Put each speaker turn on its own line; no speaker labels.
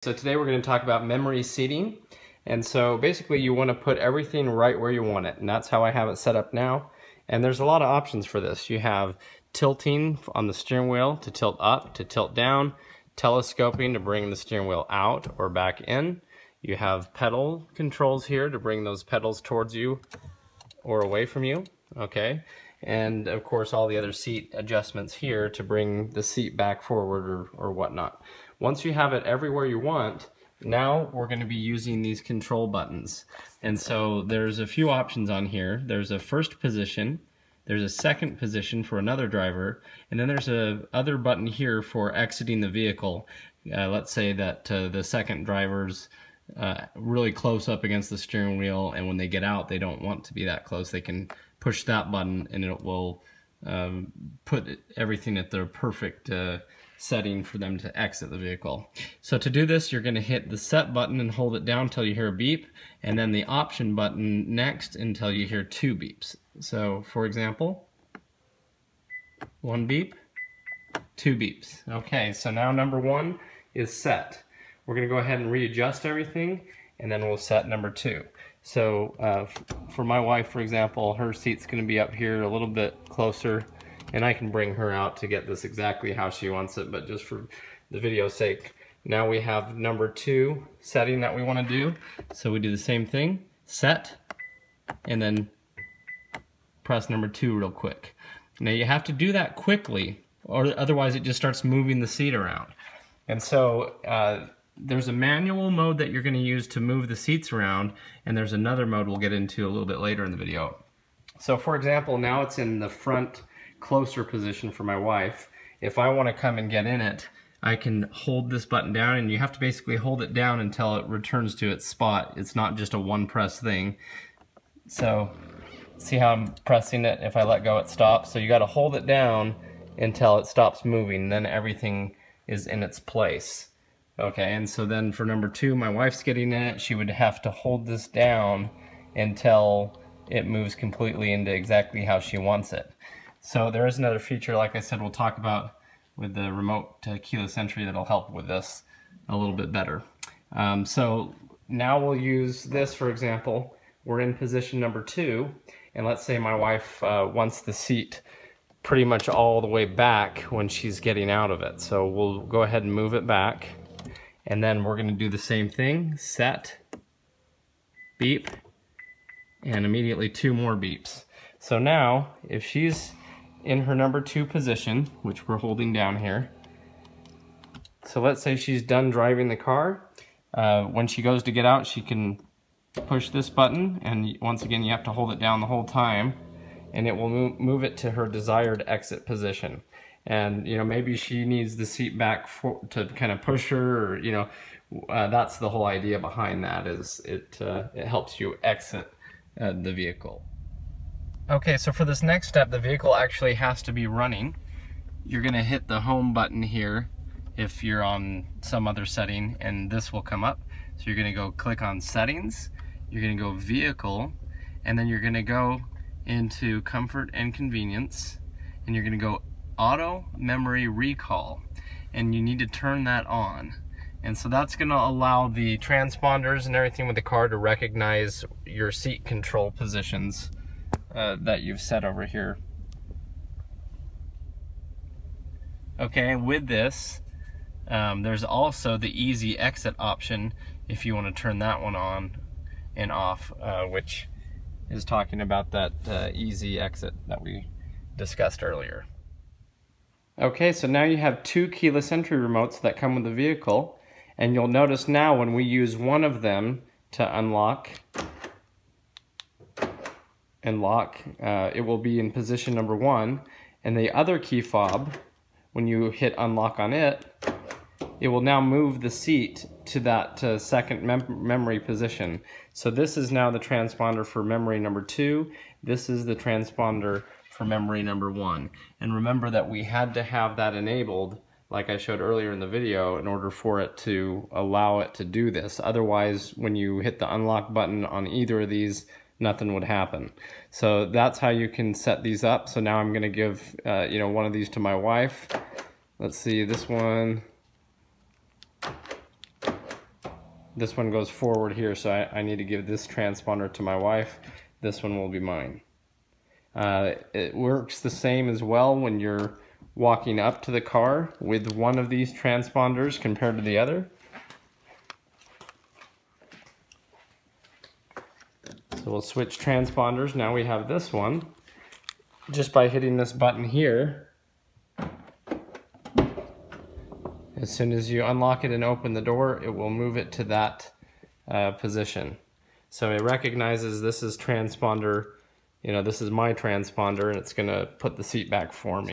So today we're going to talk about memory seating. And so basically you want to put everything right where you want it. And that's how I have it set up now. And there's a lot of options for this. You have tilting on the steering wheel to tilt up, to tilt down, telescoping to bring the steering wheel out or back in. You have pedal controls here to bring those pedals towards you or away from you. Okay. And of course all the other seat adjustments here to bring the seat back forward or whatnot. Once you have it everywhere you want, now we're going to be using these control buttons. And so there's a few options on here. There's a first position, there's a second position for another driver, and then there's a other button here for exiting the vehicle. Let's say that the second driver's really close up against the steering wheel, and when they get out they don't want to be that close. They can push that button and it will put everything at the perfect setting for them to exit the vehicle. So to do this, you're going to hit the set button and hold it down until you hear a beep, and then the option button next until you hear 2 beeps. So for example, 1 beep, 2 beeps. Okay, so now number 1 is set. We're going to go ahead and readjust everything, and then we'll set number 2. So for my wife, for example, her seat's going to be up here a little bit closer, and I can bring her out to get this exactly how she wants it, but just for the video's sake. Now we have number 2 setting that we want to do. So we do the same thing, set, and then press number 2 real quick. Now you have to do that quickly, or otherwise it just starts moving the seat around. And so there's a manual mode that you're going to use to move the seats around, and there's another mode we'll get into a little bit later in the video. So for example, now it's in the front closer position for my wife. If I want to come and get in it, I can hold this button down, and you have to basically hold it down until it returns to its spot. It's not just a one press thing. So see how I'm pressing it? If I let go, it stops. So you got to hold it down until it stops moving, then everything is in its place. Okay, and so then for number 2, my wife's getting in it. She would have to hold this down until it moves completely into exactly how she wants it. So there is another feature, like I said, we'll talk about with the remote keyless entry that'll help with this a little bit better. So now we'll use this, for example. We're in position number 2, and let's say my wife wants the seat pretty much all the way back when she's getting out of it. So we'll go ahead and move it back, and then we're going to do the same thing, set, beep, and immediately 2 more beeps. So now if she's in her number 2 position, which we're holding down here, so let's say she's done driving the car, when she goes to get out she can push this button, and once again you have to hold it down the whole time, and it will move it to her desired exit position. And you know, maybe she needs the seat back to kind of push her, or you know, that's the whole idea behind that, is it helps you exit the vehicle. Okay, so for this next step, the vehicle actually has to be running. You're going to hit the home button here if you're on some other setting, and this will come up. So you're going to go click on settings, you're going to go vehicle, and then you're going to go into comfort and convenience, and you're going to go auto memory recall, and you need to turn that on. And so that's going to allow the transponders and everything with the car to recognize your seat control positions that you've set over here. Okay, with this, there's also the easy exit option if you want to turn that one on and off, which is talking about that easy exit that we discussed earlier. Okay, so now you have 2 keyless entry remotes that come with the vehicle, and you'll notice now when we use one of them to unlock and lock, it will be in position number 1, and the other key fob, when you hit unlock on it, it will now move the seat to that second memory position. So this is now the transponder for memory number 2, this is the transponder for memory number 1. And remember that we had to have that enabled, like I showed earlier in the video, in order for it to allow it to do this. Otherwise, when you hit the unlock button on either of these, nothing would happen. So that's how you can set these up. So now I'm going to give you know, one of these to my wife. Let's see, this one. this one goes forward here, so I need to give this transponder to my wife. This one will be mine. It works the same as well when you're walking up to the car with one of these transponders compared to the other. So we'll switch transponders. Now we have this one. Just by hitting this button here, as soon as you unlock it and open the door, it will move it to that position. So it recognizes this is transponder, you know, this is my transponder, and it's gonna put the seat back for me.